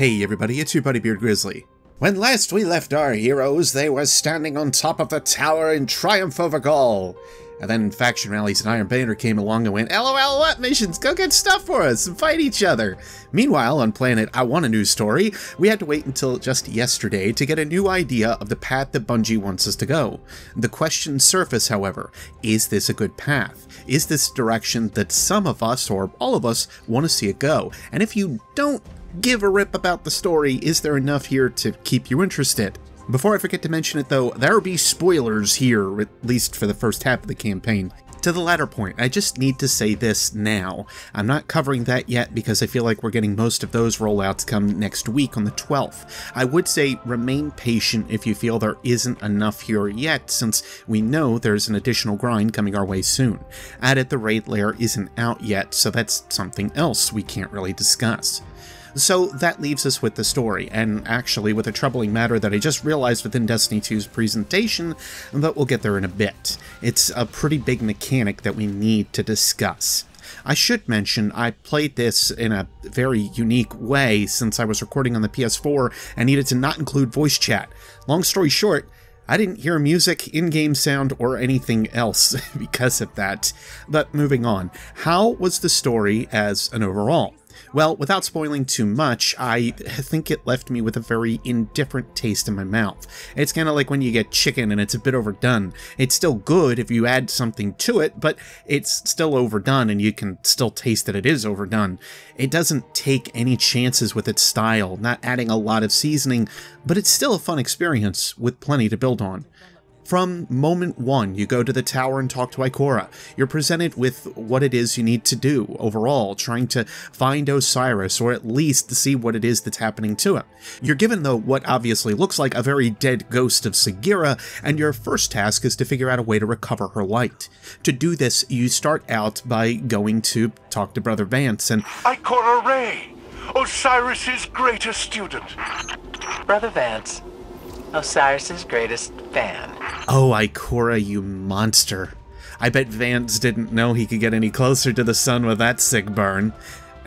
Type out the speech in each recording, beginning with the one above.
Hey everybody, it's your buddy Beard Grizzly. When last we left our heroes, they were standing on top of the tower in triumph over Gaul. And then faction rallies and Iron Banner came along and went, LOL, what missions? Go get stuff for us and fight each other. Meanwhile, on planet I Want a New Story, we had to wait until just yesterday to get a new idea of the path that Bungie wants us to go. The questions surface, however, is this a good path? Is this direction that some of us, or all of us, want to see it go? And if you don't give a rip about the story, is there enough here to keep you interested? Before I forget to mention it though, there'll be spoilers here, at least for the first half of the campaign. To the latter point, I just need to say this now. I'm not covering that yet because I feel like we're getting most of those rollouts come next week on the 12th. I would say remain patient if you feel there isn't enough here yet, since we know there's an additional grind coming our way soon. Added the raid layer isn't out yet, so that's something else we can't really discuss. So that leaves us with the story, and actually with a troubling matter that I just realized within Destiny 2's presentation, but we'll get there in a bit. It's a pretty big mechanic that we need to discuss. I should mention I played this in a very unique way since I was recording on the PS4 and needed to not include voice chat. Long story short, I didn't hear music, in-game sound, or anything else because of that. But moving on, how was the story as an overall? Well, without spoiling too much, I think it left me with a very indifferent taste in my mouth. It's kind of like when you get chicken and it's a bit overdone. It's still good if you add something to it, but it's still overdone and you can still taste that it is overdone. It doesn't take any chances with its style, not adding a lot of seasoning, but it's still a fun experience with plenty to build on. From moment one, you go to the tower and talk to Ikora. You're presented with what it is you need to do overall, trying to find Osiris, or at least to see what it is that's happening to him. You're given, though, what obviously looks like a very dead ghost of Sagira, and your first task is to figure out a way to recover her light. To do this, you start out by going to talk to Brother Vance and Ikora Ray, Osiris's greatest student. Brother Vance, Osiris's greatest fan. Oh, Ikora, you monster. I bet Vance didn't know he could get any closer to the sun with that sick burn.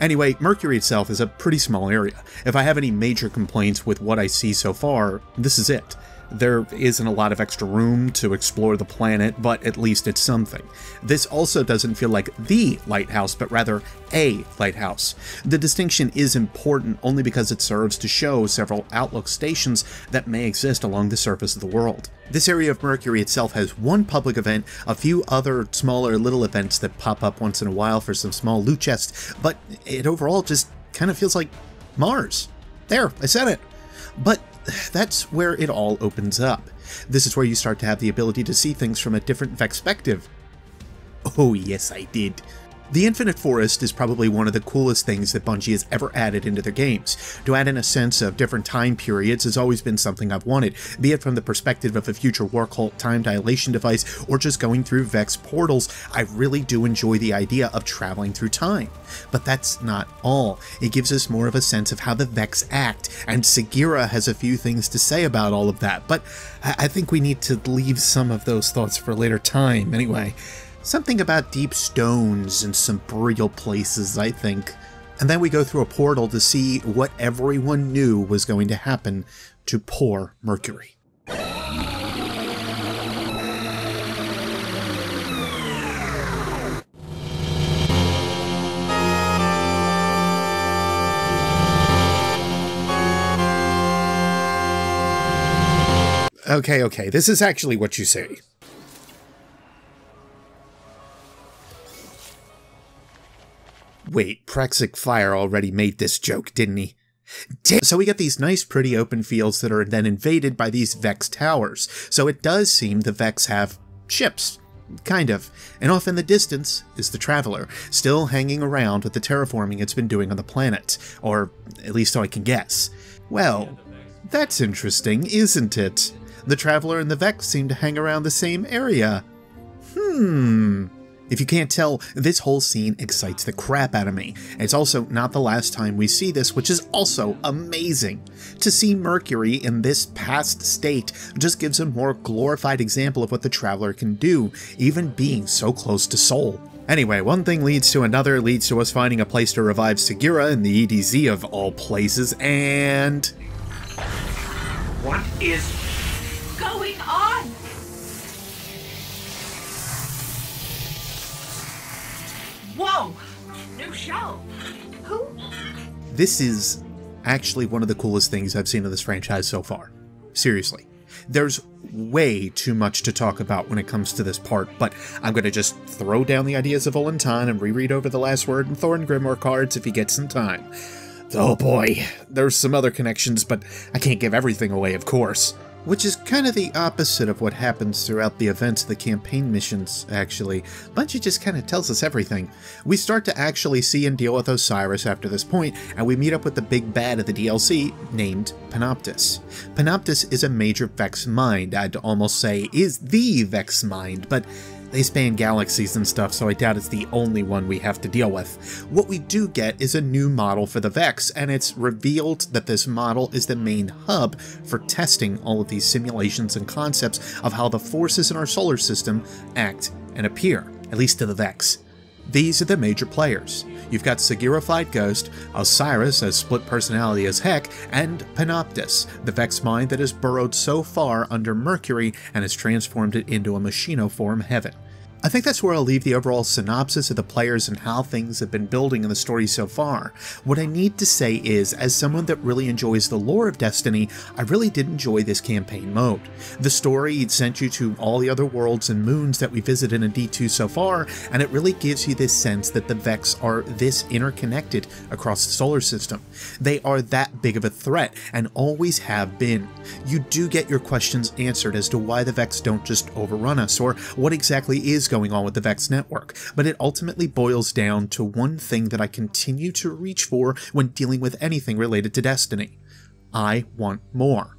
Anyway, Mercury itself is a pretty small area. If I have any major complaints with what I see so far, this is it. There isn't a lot of extra room to explore the planet, but at least it's something. This also doesn't feel like the lighthouse, but rather a lighthouse. The distinction is important only because it serves to show several outlook stations that may exist along the surface of the world. This area of Mercury itself has one public event, a few other smaller little events that pop up once in a while for some small loot chests, but it overall just kind of feels like Mars. There, I said it. But that's where it all opens up. This is where you start to have the ability to see things from a different perspective. Oh yes, I did. The Infinite Forest is probably one of the coolest things that Bungie has ever added into their games. To add in a sense of different time periods has always been something I've wanted, be it from the perspective of a future war cult time dilation device or just going through Vex portals. I really do enjoy the idea of traveling through time. But that's not all. It gives us more of a sense of how the Vex act, and Sagira has a few things to say about all of that, but I think we need to leave some of those thoughts for a later time anyway. Something about deep stones and some burial places, I think. And then we go through a portal to see what everyone knew was going to happen to poor Mercury. Okay, this is actually what you say. Wait, Praxic Fire already made this joke, didn't he? So we get these nice pretty open fields that are then invaded by these Vex towers. So it does seem the Vex have ships. Kind of. And off in the distance is the Traveler, still hanging around with the terraforming it's been doing on the planet. Or at least so I can guess. Well, that's interesting, isn't it? The Traveler and the Vex seem to hang around the same area. If you can't tell, this whole scene excites the crap out of me. It's also not the last time we see this, which is also amazing. To see Mercury in this past state just gives a more glorified example of what the Traveler can do, even being so close to Sol. Anyway, one thing leads to another, leads to us finding a place to revive Segura in the EDZ of all places, and... What is going on? Whoa! New show. Who? This is actually one of the coolest things I've seen of this franchise so far. Seriously. There's way too much to talk about when it comes to this part, but I'm going to just throw down the ideas of Olentan and reread over the last word and Thorn Grimoire cards if you get some time. Oh boy, there's some other connections, but I can't give everything away, of course. Which is kind of the opposite of what happens throughout the events of the campaign missions, actually. Bungie just kind of tells us everything. We start to actually see and deal with Osiris after this point, and we meet up with the big bad of the DLC, named Panoptus. Panoptus is a major Vex mind, I'd almost say is the Vex mind, but they span galaxies and stuff, so I doubt it's the only one we have to deal with. What we do get is a new model for the Vex, and it's revealed that this model is the main hub for testing all of these simulations and concepts of how the forces in our solar system act and appear, at least to the Vex. These are the major players. You've got Segurified Ghost, Osiris as split personality as heck, and Panoptus, the Vex mind that has burrowed so far under Mercury and has transformed it into a machinoform heaven. I think that's where I'll leave the overall synopsis of the players and how things have been building in the story so far. What I need to say is, as someone that really enjoys the lore of Destiny, I really did enjoy this campaign mode. The story sent you to all the other worlds and moons that we visited in D2 so far, and it really gives you this sense that the Vex are this interconnected across the solar system. They are that big of a threat, and always have been. You do get your questions answered as to why the Vex don't just overrun us, or what exactly is going on with the Vex network, but it ultimately boils down to one thing that I continue to reach for when dealing with anything related to Destiny. I want more.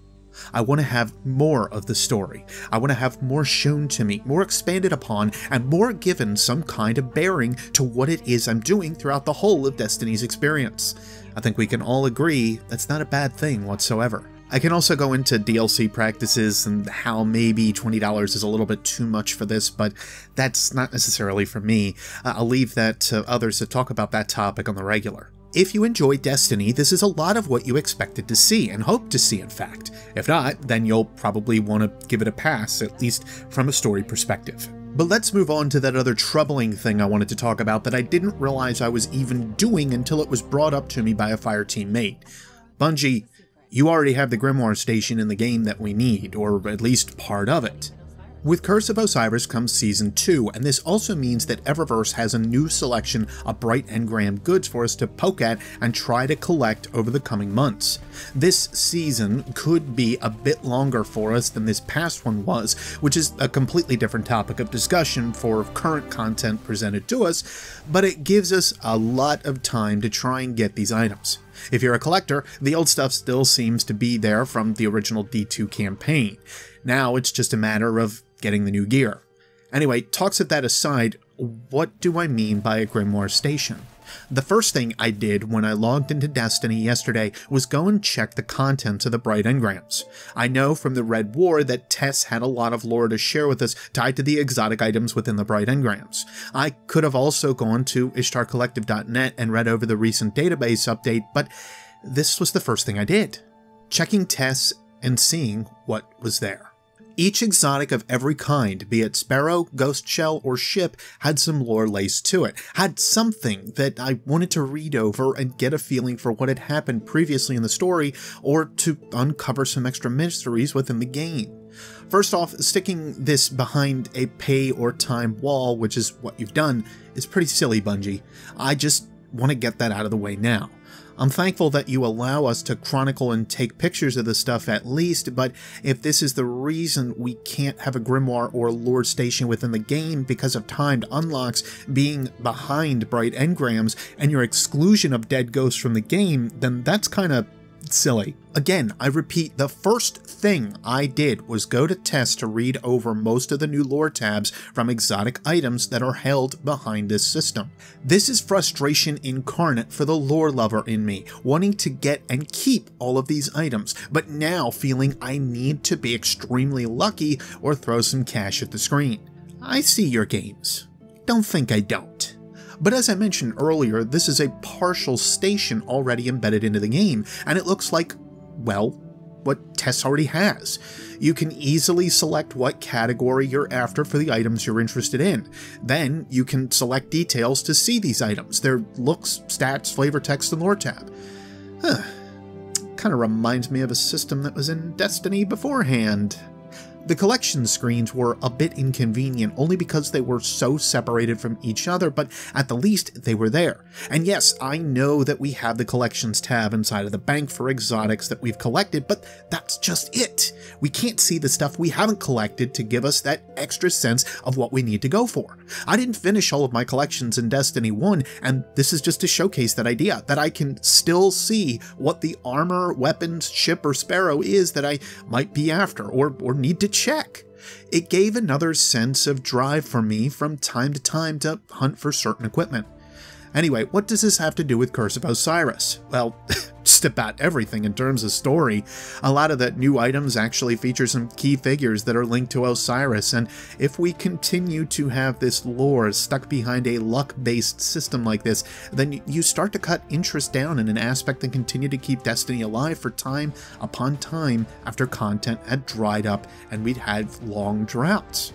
I want to have more of the story. I want to have more shown to me, more expanded upon, and more given some kind of bearing to what it is I'm doing throughout the whole of Destiny's experience. I think we can all agree that's not a bad thing whatsoever. I can also go into DLC practices and how maybe $20 is a little bit too much for this, but that's not necessarily for me. I'll leave that to others to talk about that topic on the regular. If you enjoy Destiny, this is a lot of what you expected to see, and hoped to see in fact. If not, then you'll probably want to give it a pass, at least from a story perspective. But let's move on to that other troubling thing I wanted to talk about that I didn't realize I was even doing until it was brought up to me by a Fireteam mate. Bungie, you already have the Grimoire Station in the game that we need, or at least part of it. With Curse of Osiris comes Season 2, and this also means that Eververse has a new selection of bright engram goods for us to poke at and try to collect over the coming months. This season could be a bit longer for us than this past one was, which is a completely different topic of discussion for current content presented to us, but it gives us a lot of time to try and get these items. If you're a collector, the old stuff still seems to be there from the original D2 campaign. Now it's just a matter of getting the new gear. Anyway, talks of that aside, what do I mean by a Grimoire Station? The first thing I did when I logged into Destiny yesterday was go and check the contents of the Bright Engrams. I know from the Red War that Tess had a lot of lore to share with us tied to the exotic items within the Bright Engrams. I could have also gone to ishtarcollective.net and read over the recent database update, but this was the first thing I did. Checking Tess and seeing what was there. Each exotic of every kind, be it sparrow, ghost shell, or ship, had some lore laced to it, had something that I wanted to read over and get a feeling for what had happened previously in the story, or to uncover some extra mysteries within the game. First off, sticking this behind a pay or time wall, which is what you've done, is pretty silly, Bungie. I just want to get that out of the way now. I'm thankful that you allow us to chronicle and take pictures of the stuff at least, but if this is the reason we can't have a grimoire or lore station within the game because of timed unlocks being behind bright engrams and your exclusion of dead ghosts from the game, then that's kinda silly. Again, I repeat, the first thing I did was go to Tess to read over most of the new lore tabs from exotic items that are held behind this system. This is frustration incarnate for the lore lover in me, wanting to get and keep all of these items, but now feeling I need to be extremely lucky or throw some cash at the screen. I see your games. Don't think I don't. But as I mentioned earlier, this is a partial station already embedded into the game, and it looks like, well, what Tess already has. You can easily select what category you're after for the items you're interested in. Then you can select details to see these items, their looks, stats, flavor text, and lore tab. Kind of reminds me of a system that was in Destiny beforehand. The collection screens were a bit inconvenient only because they were so separated from each other, but at the least they were there. And yes, I know that we have the collections tab inside of the bank for exotics that we've collected, but that's just it. We can't see the stuff we haven't collected to give us that extra sense of what we need to go for. I didn't finish all of my collections in Destiny 1, and this is just to showcase that idea, that I can still see what the armor, weapons, ship, or sparrow is that I might be after or need to check. It gave another sense of drive for me from time to time to hunt for certain equipment. Anyway, what does this have to do with Curse of Osiris? Well, just about everything in terms of story. A lot of the new items actually feature some key figures that are linked to Osiris, and if we continue to have this lore stuck behind a luck-based system like this, then you start to cut interest down in an aspect and continue to keep Destiny alive for time upon time after content had dried up and we'd had long droughts.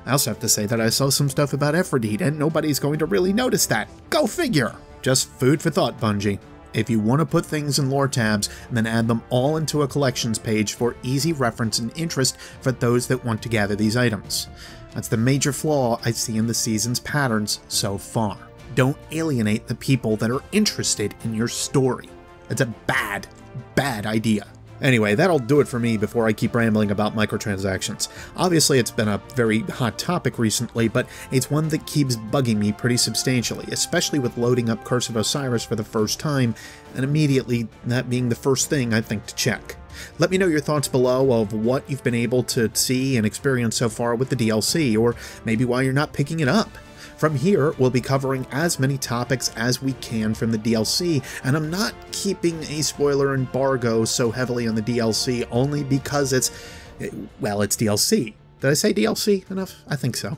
I also have to say that I saw some stuff about Aphrodite, and nobody's going to really notice that. Go figure! Just food for thought, Bungie. If you want to put things in lore tabs, then add them all into a collections page for easy reference and interest for those that want to gather these items. That's the major flaw I see in the season's patterns so far. Don't alienate the people that are interested in your story. It's a bad, bad idea. Anyway, that'll do it for me before I keep rambling about microtransactions. Obviously, it's been a very hot topic recently, but it's one that keeps bugging me pretty substantially, especially with loading up Curse of Osiris for the first time, and immediately that being the first thing I think to check. Let me know your thoughts below of what you've been able to see and experience so far with the DLC, or maybe why you're not picking it up. From here, we'll be covering as many topics as we can from the DLC, and I'm not keeping a spoiler embargo so heavily on the DLC only because it's DLC. Did I say DLC enough? I think so.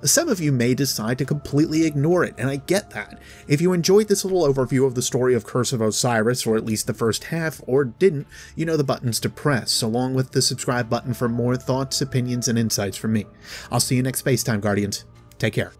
Some of you may decide to completely ignore it, and I get that. If you enjoyed this little overview of the story of Curse of Osiris, or at least the first half, or didn't, you know the buttons to press, along with the subscribe button for more thoughts, opinions, and insights from me. I'll see you next Spacetime, Guardians. Take care.